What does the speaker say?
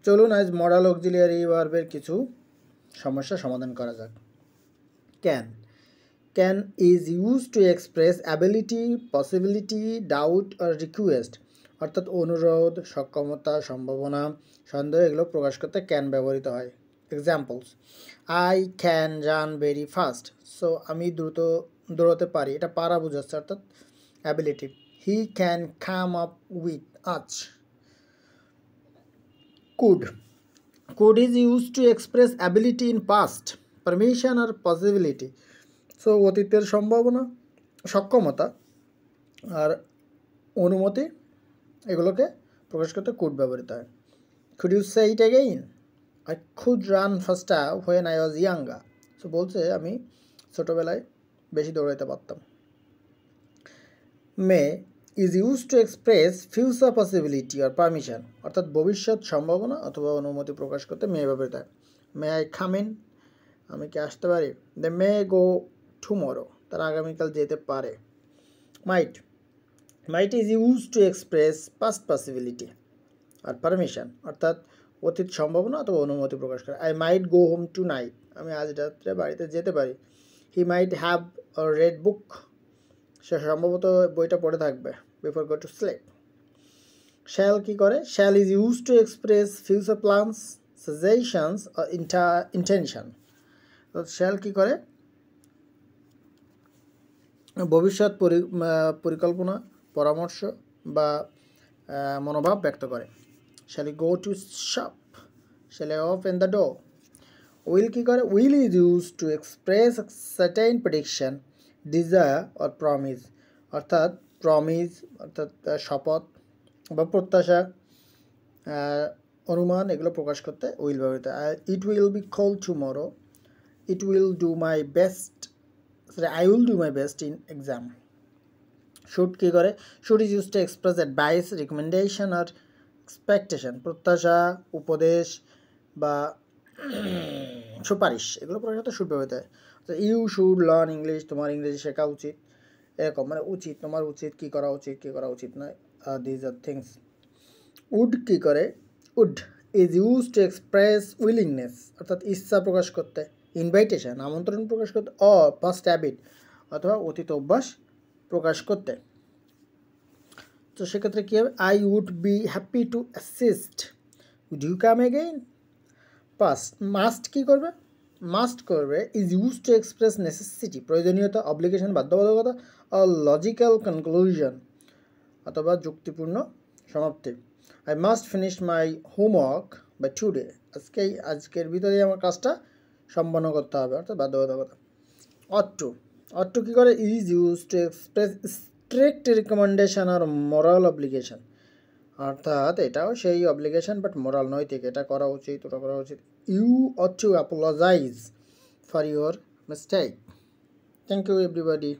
চলুন আজ modal auxiliary ভার্বের কিছু সমস্যা সমাধান করা যাক। Can is use to express ability, possibility, doubt আর রিকোয়েস্ট, অর্থাৎ অনুরোধ, সক্ষমতা, সম্ভাবনা, সন্দেহ এগুলো প্রকাশ করতে ক্যান ব্যবহৃত হয়। Examples: I can run very fast, so আমি দ্রুত দৌড়াতে পারি, এটা পারা বোঝাচ্ছে অর্থাৎ ability. He can come up with আচ। Could is used to express ability in past, permission or possibility. So অতীতের সম্ভাবনা, সক্ষমতা আর অনুমতি এগুলোকে প্রকাশ করতে could ব্যবহৃত হয়। Could you say it again? I could run faster when I was younger. So বলছে আমি ছোটবেলায় বেশি দৌড়াইতে পারতাম। May is used to express future possibility or permission, অর্থাৎ ভবিষ্যৎ সম্ভাবনা অথবা অনুমতি প্রকাশ করতে মে ব্যবহৃত হয়। মে আই কাম ইন, আমি কি আসতে পারি? দে মে গো টুমরো, তারা আগামীকাল যেতে পারে। Might is use to express past possibility আর পারমিশন, অর্থাৎ অতীত সম্ভাবনা অথবা অনুমতি প্রকাশ করে। I might go home tonight, আমি আজ রাত্রে বাড়িতে যেতে পারি। হি might have a red book, সে সম্ভবত বইটা পড়ে থাকবে। Before go to sleep. Shall কি করে? Shall is use to express future plans, suggestions or intention. তো শ্যাল কি করে? ভবিষ্যৎ পরিকল্পনা, পরামর্শ বা মনোভাব ব্যক্ত করে। Shall go to shop, shall open the door. Will কি করে? Will is use to express certain prediction, desire or promise, অর্থাৎ প্রমিস অর্থাৎ শপথ বা প্রত্যাশা, অনুমান এগুলো প্রকাশ করতে উইল ব্যবহৃত। It will be cold tomorrow, it will do my best, I will do my best in exam. Should কি করে? Should is use to express advice, recommendation আর এক্সপেকটেশন, প্রত্যাশা, উপদেশ বা সুপারিশ এগুলো প্রকাশ করতে শুড ব্যবহৃত হয়। ইউ শুড লার্ন ইংলিশ, তোমার ইংরেজি শেখা উচিত, এরকম মানে উচিত, তোমার উচিত, কী করা উচিত, কী করা উচিত নয়। These are things. উড কী করে? Would is use to express willingness, অর্থাৎ ইচ্ছা প্রকাশ করতে, ইনভাইটেশন আমন্ত্রণ প্রকাশ করতে, পাস্ট হ্যাবিট অথবা অতীত অভ্যাস প্রকাশ করতে। তো সেক্ষেত্রে কী হবে? I would be happy to assist, would you come again. Past must কী করবে? মাস্ট করবে is use to express necessity, প্রয়োজনীয়তা, অব্লিগেশন বাধ্যবাধকতা, লজিক্যাল কনক্লুশন অথবা যুক্তিপূর্ণ সমাপ্তি। I must finish my homework by today, আজকের ভিতরেই আমার কাজটা সম্পন্ন করতে হবে, অর্থাৎ বাধ্যবাধকতা। অট টু কী করে? Is use to express strict recommendation আর মোরাল অব্লিগেশন, অর্থাৎ এটাও সেই অব্লিগেশন বাট মোরাল নৈতিক, এটা করা উচিত, ওটা করা উচিত। You ought to apologise for your mistake. Thank you everybody.